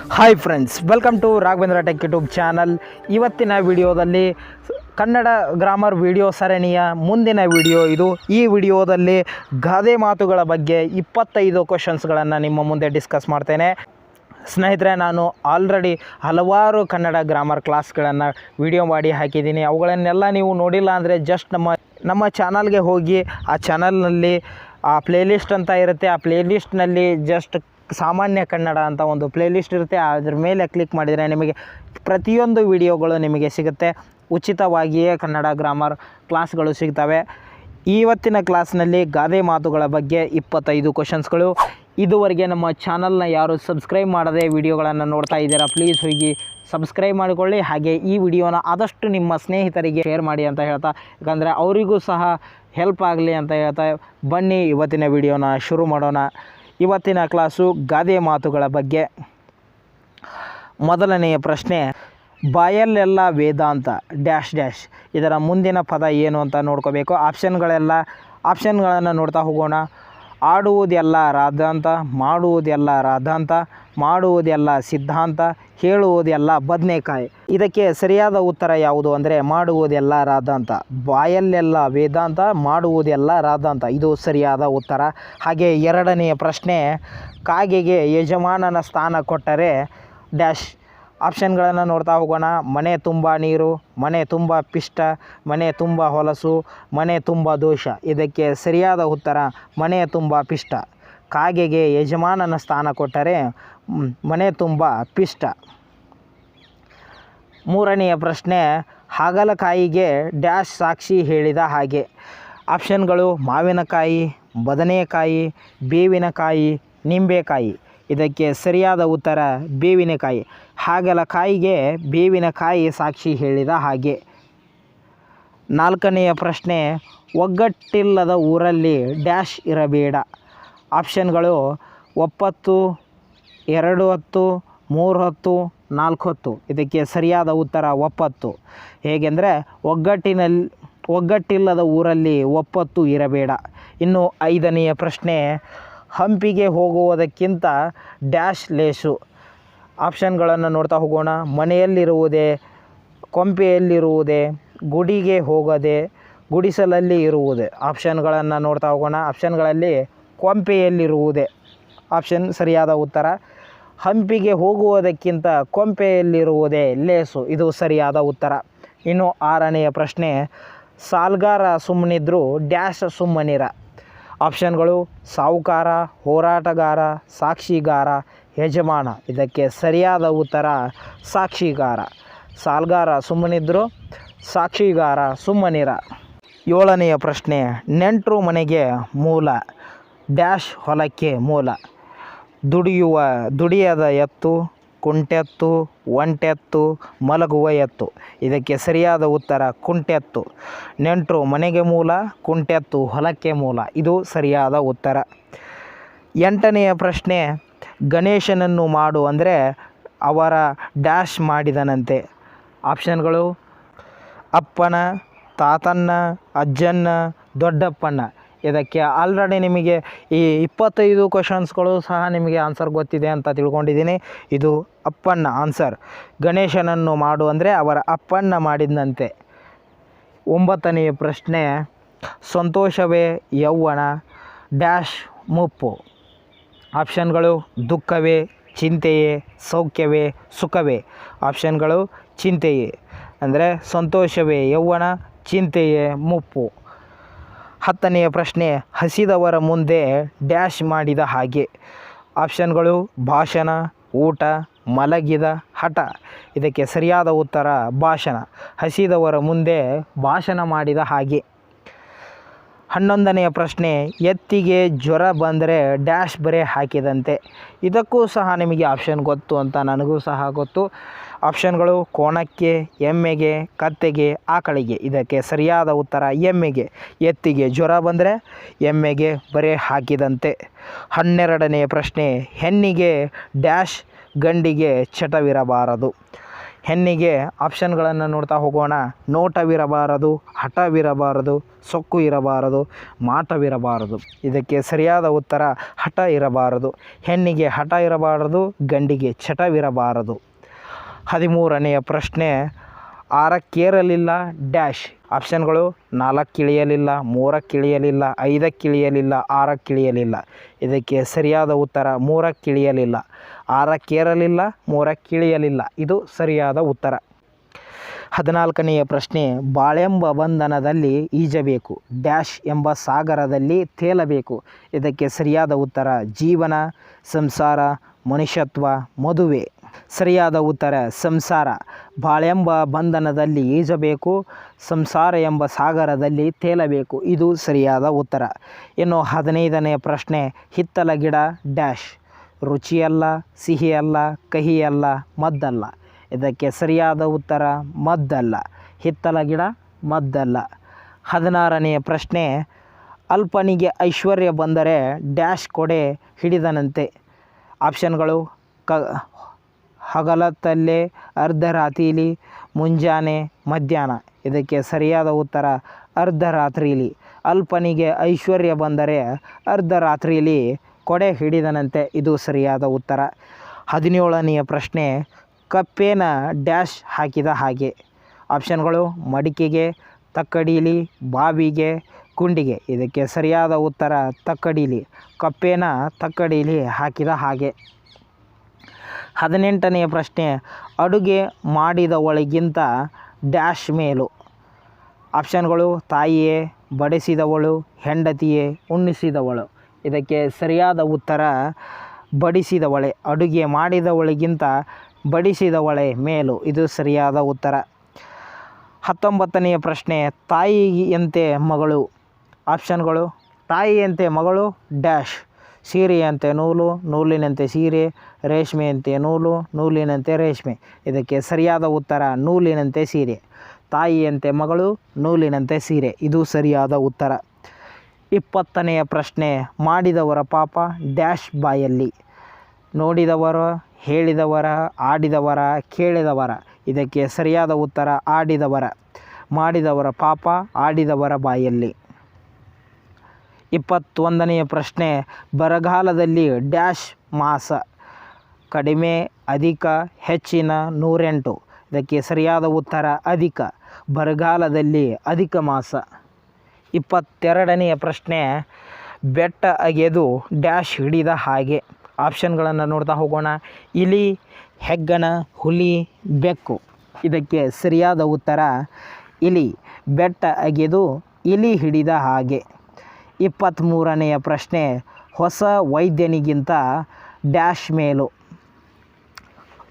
Hi friends, welcome to Raghavendra tech YouTube channel. ಇವತ್ತಿನ ವಿಡಿಯೋದಲ್ಲಿ Kannada grammar video ಸರಣಿಯ ಮುಂದಿನ ವಿಡಿಯೋ ಇದು. ಈ ವಿಡಿಯೋದಲ್ಲಿ ಗಾದೆ ಮಾತುಗಳ ಬಗ್ಗೆ 25 ಕ್ವಶನ್ಸ್ಗಳನ್ನು ನಿಮ್ಮ ಮುಂದೆ ಡಿಸ್ಕಸ್ ಮಾಡ್ತೇನೆ. ಸ್ನೇಹಿತರೆ, ನಾನು ಆಲ್ರೆಡಿ ಹಲವಾರು ಕನ್ನಡ ಗ್ರಾಮರ್ ಕ್ಲಾಸ್ಗಳನ್ನು ವಿಡಿಯೋ ಮಾಡಿ ಹಾಕಿದ್ದೀನಿ. ಅವುಗಳನ್ನೆಲ್ಲ ನೀವು ನೋಡಿಲ್ಲ ಅಂದರೆ ಜಸ್ಟ್ ನಮ್ಮ ಚಾನಲ್ಗೆ ಹೋಗಿ ಆ ಚಾನಲ್ನಲ್ಲಿ ಆ ಪ್ಲೇಲಿಸ್ಟ್ ಅಂತ ಇರುತ್ತೆ. ಆ ಪ್ಲೇಲಿಸ್ಟ್ನಲ್ಲಿ ಜಸ್ಟ್ ಸಾಮಾನ್ಯ ಕನ್ನಡ ಅಂತ ಒಂದು ಪ್ಲೇಲಿಸ್ಟ್ ಇರುತ್ತೆ. ಅದ್ರ ಮೇಲೆ ಕ್ಲಿಕ್ ಮಾಡಿದರೆ ನಿಮಗೆ ಪ್ರತಿಯೊಂದು ವಿಡಿಯೋಗಳು ನಿಮಗೆ ಸಿಗುತ್ತೆ. ಉಚಿತವಾಗಿಯೇ ಕನ್ನಡ ಗ್ರಾಮರ್ ಕ್ಲಾಸ್ಗಳು ಸಿಗ್ತವೆ. ಇವತ್ತಿನ ಕ್ಲಾಸ್ನಲ್ಲಿ ಗಾದೆ ಮಾತುಗಳ ಬಗ್ಗೆ 25 ಕ್ವಶನ್ಸ್ಗಳು. ಇದುವರೆಗೆ ನಮ್ಮ ಚಾನಲ್ನ ಯಾರು ಸಬ್ಸ್ಕ್ರೈಬ್ ಮಾಡದೆ ವಿಡಿಯೋಗಳನ್ನು ನೋಡ್ತಾ ಇದ್ದೀರಾ, ಪ್ಲೀಸ್ ಹೋಗಿ ಸಬ್ಸ್ಕ್ರೈಬ್ ಮಾಡಿಕೊಳ್ಳಿ. ಹಾಗೆ ಈ ವಿಡಿಯೋನ ಆದಷ್ಟು ನಿಮ್ಮ ಸ್ನೇಹಿತರಿಗೆ ಶೇರ್ ಮಾಡಿ ಅಂತ ಹೇಳ್ತಾ, ಯಾಕಂದರೆ ಅವರಿಗೂ ಸಹ ಹೆಲ್ಪ್ ಆಗಲಿ ಅಂತ ಹೇಳ್ತಾ ಬನ್ನಿ ಇವತ್ತಿನ ವಿಡಿಯೋನ ಶುರು ಮಾಡೋಣ. ಇವತ್ತಿನ ಕ್ಲಾಸು ಗಾದೆ ಮಾತುಗಳ ಬಗ್ಗೆ. ಮೊದಲನೆಯ ಪ್ರಶ್ನೆ, ಬಾಯಲ್ಲೆಲ್ಲ ವೇದಾಂತ ಡ್ಯಾಶ್ ಡ್ಯಾಶ್. ಇದರ ಮುಂದಿನ ಪದ ಏನು ಅಂತ ನೋಡ್ಕೋಬೇಕು. ಆಪ್ಷನ್ಗಳನ್ನು ನೋಡ್ತಾ ಹೋಗೋಣ. ಆಡುವುದೆಲ್ಲ ರಾಧಾಂತ, ಮಾಡುವುದೆಲ್ಲ ರಾಧಾಂತ, ಮಾಡುವುದೆಲ್ಲ ಸಿದ್ಧಾಂತ, ಹೇಳುವುದೆಲ್ಲ ಬದನೆಕಾಯಿ. ಇದಕ್ಕೆ ಸರಿಯಾದ ಉತ್ತರ ಯಾವುದು ಅಂದರೆ ಮಾಡುವುದೆಲ್ಲ ರಾಧಾಂತ. ಬಾಯಲ್ಲೆಲ್ಲ ವೇದಾಂತ, ಮಾಡುವುದೆಲ್ಲ ರಾಧಾಂತ, ಇದು ಸರಿಯಾದ ಉತ್ತರ. ಹಾಗೆ ಎರಡನೆಯ ಪ್ರಶ್ನೆ, ಕಾಗೆಗೆ ಯಜಮಾನನ ಸ್ಥಾನ ಕೊಟ್ಟರೆ ಡ್ಯಾಶ್. ಆಪ್ಷನ್ಗಳನ್ನು ನೋಡ್ತಾ ಹೋಗೋಣ. ಮನೆ ತುಂಬ ನೀರು, ಮನೆ ತುಂಬ ಪಿಷ್ಟ, ಮನೆ ತುಂಬ ಹೊಲಸು, ಮನೆ ತುಂಬ ದೋಷ. ಇದಕ್ಕೆ ಸರಿಯಾದ ಉತ್ತರ ಮನೆ ತುಂಬ ಪಿಷ್ಟ. ಕಾಗೆಗೆ ಯಜಮಾನನ ಸ್ಥಾನ ಕೊಟ್ಟರೆ ಮನೆ ತುಂಬ ಪಿಷ್ಟ. ಮೂರನೆಯ ಪ್ರಶ್ನೆ, ಹಾಗಲಕಾಯಿಗೆ ಡ್ಯಾಶ್ ಸಾಕ್ಷಿ ಹೇಳಿದ ಹಾಗೆ. ಆಪ್ಷನ್ಗಳು ಮಾವಿನಕಾಯಿ, ಬದನೆಕಾಯಿ, ಬೇವಿನಕಾಯಿ, ನಿಂಬೆಕಾಯಿ. ಇದಕ್ಕೆ ಸರಿಯಾದ ಉತ್ತರ ಬೇವಿನಕಾಯಿ. ಹಾಗಲಕಾಯಿಗೆ ಬೇವಿನಕಾಯಿ ಸಾಕ್ಷಿ ಹೇಳಿದ ಹಾಗೆ. ನಾಲ್ಕನೆಯ ಪ್ರಶ್ನೆ, ಒಗ್ಗಟ್ಟಿಲ್ಲದ ಊರಲ್ಲಿ ಡ್ಯಾಶ್ ಇರಬೇಡ. ಆಪ್ಷನ್ಗಳು 9, 2 ಹೊತ್ತು, 3 ಹೊತ್ತು, 4 ಹೊತ್ತು. ಇದಕ್ಕೆ ಸರಿಯಾದ ಉತ್ತರ 9. ಹೇಗೆಂದರೆ ಒಗ್ಗಟ್ಟಿಲ್ಲದ ಊರಲ್ಲಿ 9 ಇರಬೇಡ. ಇನ್ನು ಐದನೆಯ ಪ್ರಶ್ನೆ, ಹಂಪಿಗೆ ಹೋಗುವುದಕ್ಕಿಂತ ಡ್ಯಾಶ್ ಲೇಸು. ಆಪ್ಷನ್ಗಳನ್ನು ನೋಡ್ತಾ ಹೋಗೋಣ. ಮನೆಯಲ್ಲಿರುವುದೇ, ಕೊಂಪೆಯಲ್ಲಿರುವುದೇ, ಗುಡಿಗೆ ಹೋಗದೆ, ಗುಡಿಸಲಲ್ಲಿ ಇರುವುದೇ. ಆಪ್ಷನ್ಗಳನ್ನು ನೋಡ್ತಾ ಹೋಗೋಣ. ಆಪ್ಷನ್ಗಳಲ್ಲಿ ಕೊಂಪೆಯಲ್ಲಿರುವುದೇ ಆಪ್ಷನ್ ಸರಿಯಾದ ಉತ್ತರ. ಹಂಪಿಗೆ ಹೋಗುವುದಕ್ಕಿಂತ ಕೊಂಪೆಯಲ್ಲಿರುವುದೇ ಲೇಸು, ಇದು ಸರಿಯಾದ ಉತ್ತರ. ಇನ್ನು ಆರನೆಯ ಪ್ರಶ್ನೆ, ಸಾಲ್ಗಾರ ಸುಮ್ಮನಿದ್ರು ಡ್ಯಾಶ್ ಸುಮ್ಮನಿರ. ಆಪ್ಷನ್ಗಳು ಸಾಹುಕಾರ, ಹೋರಾಟಗಾರ, ಸಾಕ್ಷಿಗಾರ, ಯಜಮಾನ. ಇದಕ್ಕೆ ಸರಿಯಾದ ಉತ್ತರ ಸಾಕ್ಷಿಗಾರ. ಸಾಲ್ಗಾರ ಸುಮ್ಮನಿದ್ರು, ಸಾಕ್ಷಿಗಾರ ಸುಮ್ಮನಿರ. ಏಳನೆಯ ಪ್ರಶ್ನೆ, ನೆಂಟರು ಮನೆಗೆ ಮೂಲ ಡ್ಯಾಶ್ ಹೊಲಕ್ಕೆ ಮೂಲ. ದುಡಿಯದ ಎತ್ತು, ಕುಂಟೆತ್ತು, ಒಂಟೆತ್ತು, ಮಲಗುವ ಎತ್ತು. ಇದಕ್ಕೆ ಸರಿಯಾದ ಉತ್ತರ ಕುಂಟೆತ್ತು. ನೆಂಟರು ಮನೆಗೆ ಮೂಲ, ಕುಂಟೆತ್ತು ಹೊಲಕ್ಕೆ ಮೂಲ, ಇದು ಸರಿಯಾದ ಉತ್ತರ. ಎಂಟನೆಯ ಪ್ರಶ್ನೆ, ಗಣೇಶನನ್ನು ಮಾಡು ಅಂದರೆ ಅವರ ಡ್ಯಾಶ್ ಮಾಡಿದನಂತೆ. ಆಪ್ಷನ್ಗಳು ಅಪ್ಪನ, ತಾತನ್ನ, ಅಜ್ಜನ್ನ, ದೊಡ್ಡಪ್ಪನ. ಇದಕ್ಕೆ ಆಲ್ರೆಡಿ ನಿಮಗೆ ಈ 25 ಕ್ವಶನ್ಸ್ಗಳು ಸಹ ನಿಮಗೆ ಆನ್ಸರ್ ಗೊತ್ತಿದೆ ಅಂತ ತಿಳ್ಕೊಂಡಿದ್ದೀನಿ. ಇದು ಅಪ್ಪನ ಆನ್ಸರ್. ಗಣೇಶನನ್ನು ಮಾಡು ಅಂದರೆ ಅವರ ಅಪ್ಪನ್ನ ಮಾಡಿದಂತೆ. 9ನೆಯ ಪ್ರಶ್ನೆ, ಸಂತೋಷವೇ ಯೌವನ ಡ್ಯಾಶ್ ಮುಪ್ಪು. ಆಪ್ಷನ್ಗಳು ದುಃಖವೇ, ಚಿಂತೆಯೇ, ಸೌಖ್ಯವೇ, ಸುಖವೇ. ಆಪ್ಷನ್ಗಳು ಚಿಂತೆಯೇ ಅಂದರೆ ಸಂತೋಷವೇ ಯೌವನ, ಚಿಂತೆಯೇ ಮುಪ್ಪು. 10ನೆಯ ಪ್ರಶ್ನೆ, ಹಸಿದವರ ಮುಂದೆ ಡ್ಯಾಶ್ ಮಾಡಿದ ಹಾಗೆ. ಆಪ್ಷನ್ಗಳು ಭಾಷಣ, ಊಟ, ಮಲಗಿದ, ಹಠ. ಇದಕ್ಕೆ ಸರಿಯಾದ ಉತ್ತರ ಭಾಷಣ. ಹಸಿದವರ ಮುಂದೆ ಭಾಷಣ ಮಾಡಿದ ಹಾಗೆ. 11ನೆಯ ಪ್ರಶ್ನೆ, ಎತ್ತಿಗೆ ಜ್ವರ ಬಂದರೆ ಡ್ಯಾಶ್ ಬರೆ ಹಾಕಿದಂತೆ. ಇದಕ್ಕೂ ಸಹ ನಿಮಗೆ ಆಪ್ಷನ್ ಗೊತ್ತು ಅಂತ ನನಗೂ ಸಹ ಗೊತ್ತು. ಆಪ್ಷನ್ಗಳು ಕೋಣಕ್ಕೆ, ಎಮ್ಮೆಗೆ, ಕತ್ತೆಗೆ, ಆಕಳಿಗೆ. ಇದಕ್ಕೆ ಸರಿಯಾದ ಉತ್ತರ ಎಮ್ಮೆಗೆ. ಎತ್ತಿಗೆ ಜ್ವರ ಬಂದರೆ ಎಮ್ಮೆಗೆ ಬರೆ ಹಾಕಿದಂತೆ. 12ನೆಯ ಪ್ರಶ್ನೆ, ಹೆಣ್ಣಿಗೆ ಡ್ಯಾಶ್ ಗಂಡಿಗೆ ಚಟವಿರಬಾರದು. ಹೆಣ್ಣಿಗೆ ಆಪ್ಷನ್ಗಳನ್ನು ನೋಡ್ತಾ ಹೋಗೋಣ. ನೋಟವಿರಬಾರದು, ಹಠವಿರಬಾರದು, ಸೊಕ್ಕು ಇರಬಾರದು, ಮಾಟವಿರಬಾರದು. ಇದಕ್ಕೆ ಸರಿಯಾದ ಉತ್ತರ ಹಠ ಇರಬಾರದು. ಹೆಣ್ಣಿಗೆ ಹಠ ಇರಬಾರದು, ಗಂಡಿಗೆ ಚಟವಿರಬಾರದು. 13ನೆಯ ಪ್ರಶ್ನೆ, ಆರಕ್ಕೇರಲಿಲ್ಲ ಡ್ಯಾಶ್. ಆಪ್ಷನ್ಗಳು 4 3 5 6 ಇದಕ್ಕೆ ಸರಿಯಾದ ಉತ್ತರ 3 6 3 ಇದು ಸರಿಯಾದ ಉತ್ತರ. 14ನೆಯ ಪ್ರಶ್ನೆ, ಬಾಳೆಂಬ ಬಂಧನದಲ್ಲಿ ಈಜಬೇಕು ಡ್ಯಾಶ್ ಎಂಬ ಸಾಗರದಲ್ಲಿ ತೇಲಬೇಕು. ಇದಕ್ಕೆ ಸರಿಯಾದ ಉತ್ತರ ಜೀವನ, ಸಂಸಾರ, ಮನುಷ್ಯತ್ವ, ಮದುವೆ. ಸರಿಯಾದ ಉತ್ತರ ಸಂಸಾರ. ಬಾಳೆಂಬ ಬಂಧನದಲ್ಲಿ ಈಜಬೇಕು, ಸಂಸಾರ ಎಂಬ ಸಾಗರದಲ್ಲಿ ತೇಲಬೇಕು. ಇದು ಸರಿಯಾದ ಉತ್ತರ. ಇನ್ನು 15ನೆಯ ಪ್ರಶ್ನೆ, ಹಿತ್ತಲ ಗಿಡ ಡ್ಯಾಶ್. ರುಚಿಯಲ್ಲ, ಸಿಹಿಯಲ್ಲ, ಕಹಿಯಲ್ಲ, ಮದ್ದಲ್ಲ. ಇದಕ್ಕೆ ಸರಿಯಾದ ಉತ್ತರ ಮದ್ದಲ್ಲ. ಹಿತ್ತಲ ಗಿಡ ಮದ್ದಲ್ಲ. 16ನೆಯ ಪ್ರಶ್ನೆ, ಅಲ್ಪನಿಗೆ ಐಶ್ವರ್ಯ ಬಂದರೆ ಡ್ಯಾಶ್ ಕೊಡೆ ಹಿಡಿದನಂತೆ. ಆಪ್ಷನ್ಗಳು ಹಗಲತ್ತಲ್ಲೇ, ಅರ್ಧರಾತ್ರಿಲಿ, ಮುಂಜಾನೆ, ಮಧ್ಯಾಹ್ನ. ಇದಕ್ಕೆ ಸರಿಯಾದ ಉತ್ತರ ಅರ್ಧರಾತ್ರಿಲಿ. ಅಲ್ಪನಿಗೆ ಐಶ್ವರ್ಯ ಬಂದರೆ ಅರ್ಧರಾತ್ರಿಲಿ ಕೊಡೆ ಹಿಡಿದನಂತೆ. ಇದು ಸರಿಯಾದ ಉತ್ತರ. 17ನೆಯ ಪ್ರಶ್ನೆ, ಕಪ್ಪೇನ ಡ್ಯಾಶ್ ಹಾಕಿದ ಹಾಗೆ. ಆಪ್ಷನ್ಗಳು ಮಡಿಕೆಗೆ, ತಕ್ಕಡೀಲಿ, ಬಾವಿಗೆ, ಗುಂಡಿಗೆ. ಇದಕ್ಕೆ ಸರಿಯಾದ ಉತ್ತರ ತಕ್ಕಡೀಲಿ. ಕಪ್ಪೇನ ತಕ್ಕಡೀಲಿ ಹಾಕಿದ ಹಾಗೆ. 18ನೆಯ ಪ್ರಶ್ನೆ, ಅಡುಗೆ ಮಾಡಿದವಳಿಗಿಂತ ಡ್ಯಾಶ್ ಮೇಲು. ಆಪ್ಷನ್ಗಳು ತಾಯಿಯೇ, ಬಡಿಸಿದವಳು, ಹೆಂಡತಿಯೇ, ಉಣ್ಣಿಸಿದವಳು. ಇದಕ್ಕೆ ಸರಿಯಾದ ಉತ್ತರ ಬಡಿಸಿದವಳೆ. ಅಡುಗೆ ಮಾಡಿದವಳಿಗಿಂತ ಬಡಿಸಿದವಳೆ ಮೇಲು. ಇದು ಸರಿಯಾದ ಉತ್ತರ. 19ನೆಯ ಪ್ರಶ್ನೆ, ತಾಯಿಯಂತೆ ಮಗಳು. ಆಪ್ಷನ್ಗಳು ತಾಯಿಯಂತೆ ಮಗಳು ಡ್ಯಾಶ್. ಸೀರೆಯಂತೆ ನೂಲು, ನೂಲಿನಂತೆ ಸೀರೆ, ರೇಷ್ಮೆಯಂತೆ ನೂಲು, ನೂಲಿನಂತೆ ರೇಷ್ಮೆ. ಇದಕ್ಕೆ ಸರಿಯಾದ ಉತ್ತರ ನೂಲಿನಂತೆ ಸೀರೆ. ತಾಯಿಯಂತೆ ಮಗಳು, ನೂಲಿನಂತೆ ಸೀರೆ. ಇದು ಸರಿಯಾದ ಉತ್ತರ. 20ನೆಯ ಪ್ರಶ್ನೆ, ಮಾಡಿದವರ ಪಾಪ ಡ್ಯಾಶ್ ಬಾಯಲ್ಲಿ. ನೋಡಿದವರ, ಹೇಳಿದವರ, ಆಡಿದವರ, ಕೇಳಿದವರ. ಇದಕ್ಕೆ ಸರಿಯಾದ ಉತ್ತರ ಆಡಿದವರ. ಮಾಡಿದವರ ಪಾಪ ಆಡಿದವರ ಬಾಯಲ್ಲಿ. 21ನೆಯ ಪ್ರಶ್ನೆ, ಬರಗಾಲದಲ್ಲಿ ಡ್ಯಾಶ್ ಮಾಸ. ಕಡಿಮೆ, ಅಧಿಕ, ಹೆಚ್ಚಿನ, 108. ಇದಕ್ಕೆ ಸರಿಯಾದ ಉತ್ತರ ಅಧಿಕ. ಬರಗಾಲದಲ್ಲಿ ಅಧಿಕ ಮಾಸ. 22ನೆಯ ಪ್ರಶ್ನೆ, ಬೆಟ್ಟ ಅಗೆದು ಡ್ಯಾಶ್ ಹಿಡಿದ ಹಾಗೆ. ಆಪ್ಷನ್ಗಳನ್ನು ನೋಡ್ತಾ ಹೋಗೋಣ. ಇಲಿ, ಹೆಗ್ಗಣ, ಹುಲಿ, ಬೆಕ್ಕು. ಇದಕ್ಕೆ ಸರಿಯಾದ ಉತ್ತರ ಇಲಿ. ಬೆಟ್ಟ ಅಗೆದು ಇಲಿ ಹಿಡಿದ ಹಾಗೆ. 23ನೆಯ ಪ್ರಶ್ನೆ, ಹೊಸ ವೈದ್ಯನಿಗಿಂತ ಡ್ಯಾಶ್ ಮೇಲು.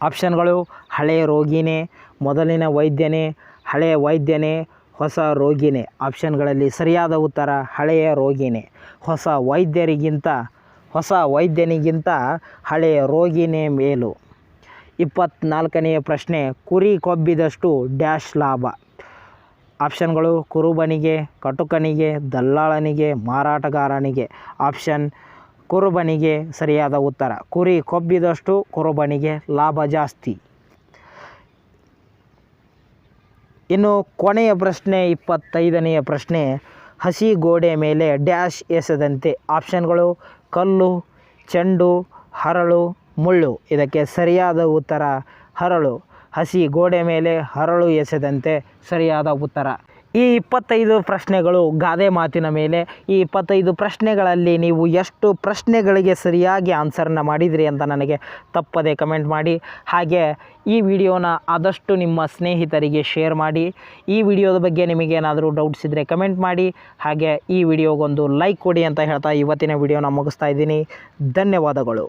ಆಪ್ಷನ್ಗಳು ಹಳೆಯ ರೋಗಿನೇ, ಮೊದಲಿನ ವೈದ್ಯನೇ, ಹಳೆಯ ವೈದ್ಯನೇ, ಹೊಸ ರೋಗಿನೇ. ಆಪ್ಷನ್ಗಳಲ್ಲಿ ಸರಿಯಾದ ಉತ್ತರ ಹಳೆಯ ರೋಗಿನೇ. ಹೊಸ ವೈದ್ಯನಿಗಿಂತ ಹಳೆಯ ರೋಗಿನೇ ಮೇಲು. 24ನೆಯ ಪ್ರಶ್ನೆ, ಕುರಿ ಕೊಬ್ಬಿದಷ್ಟು ಡ್ಯಾಶ್ ಲಾಭ. ಆಪ್ಷನ್ಗಳು ಕುರುಬನಿಗೆ, ಕಟುಕನಿಗೆ, ದಲ್ಲಾಳನಿಗೆ, ಮಾರಾಟಗಾರನಿಗೆ. ಆಪ್ಷನ್ ಕುರುಬನಿಗೆ ಸರಿಯಾದ ಉತ್ತರ. ಕುರಿ ಕೊಬ್ಬಿದಷ್ಟು ಕುರುಬನಿಗೆ ಲಾಭ ಜಾಸ್ತಿ. ಇನ್ನು ಕೊನೆಯ ಪ್ರಶ್ನೆ 25ನೆಯ ಪ್ರಶ್ನೆ, ಹಸಿ ಗೋಡೆ ಮೇಲೆ ಡ್ಯಾಶ್ ಎಸೆದಂತೆ. ಆಪ್ಷನ್ಗಳು ಕಲ್ಲು, ಚೆಂಡು, ಹರಳು, ಮುಳ್ಳು. ಇದಕ್ಕೆ ಸರಿಯಾದ ಉತ್ತರ ಹರಳು. ಹಸಿ ಗೋಡೆ ಮೇಲೆ ಹರಳು ಎಸೆದಂತೆ ಸರಿಯಾದ ಉತ್ತರ. ಈ 25 ಪ್ರಶ್ನೆಗಳು ಗಾದೆ ಮಾತಿನ ಮೇಲೆ. ಈ 25 ಪ್ರಶ್ನೆಗಳಲ್ಲಿ ನೀವು ಎಷ್ಟು ಪ್ರಶ್ನೆಗಳಿಗೆ ಸರಿಯಾಗಿ ಆನ್ಸರ್ನ ಮಾಡಿದ್ರಿ ಅಂತ ನನಗೆ ತಪ್ಪದೆ ಕಮೆಂಟ್ ಮಾಡಿ. ಹಾಗೆ ಈ ವಿಡಿಯೋನ ಆದಷ್ಟು ನಿಮ್ಮ ಸ್ನೇಹಿತರಿಗೆ ಶೇರ್ ಮಾಡಿ. ಈ ವಿಡಿಯೋದ ಬಗ್ಗೆ ನಿಮಗೇನಾದರೂ ಡೌಟ್ಸ್ ಇದ್ದರೆ ಕಮೆಂಟ್ ಮಾಡಿ. ಹಾಗೆ ಈ ವಿಡಿಯೋಗೊಂದು ಲೈಕ್ ಕೊಡಿ ಅಂತ ಹೇಳ್ತಾ ಇವತ್ತಿನ ವಿಡಿಯೋನ ಮುಗಿಸ್ತಾ ಇದ್ದೀನಿ. ಧನ್ಯವಾದಗಳು.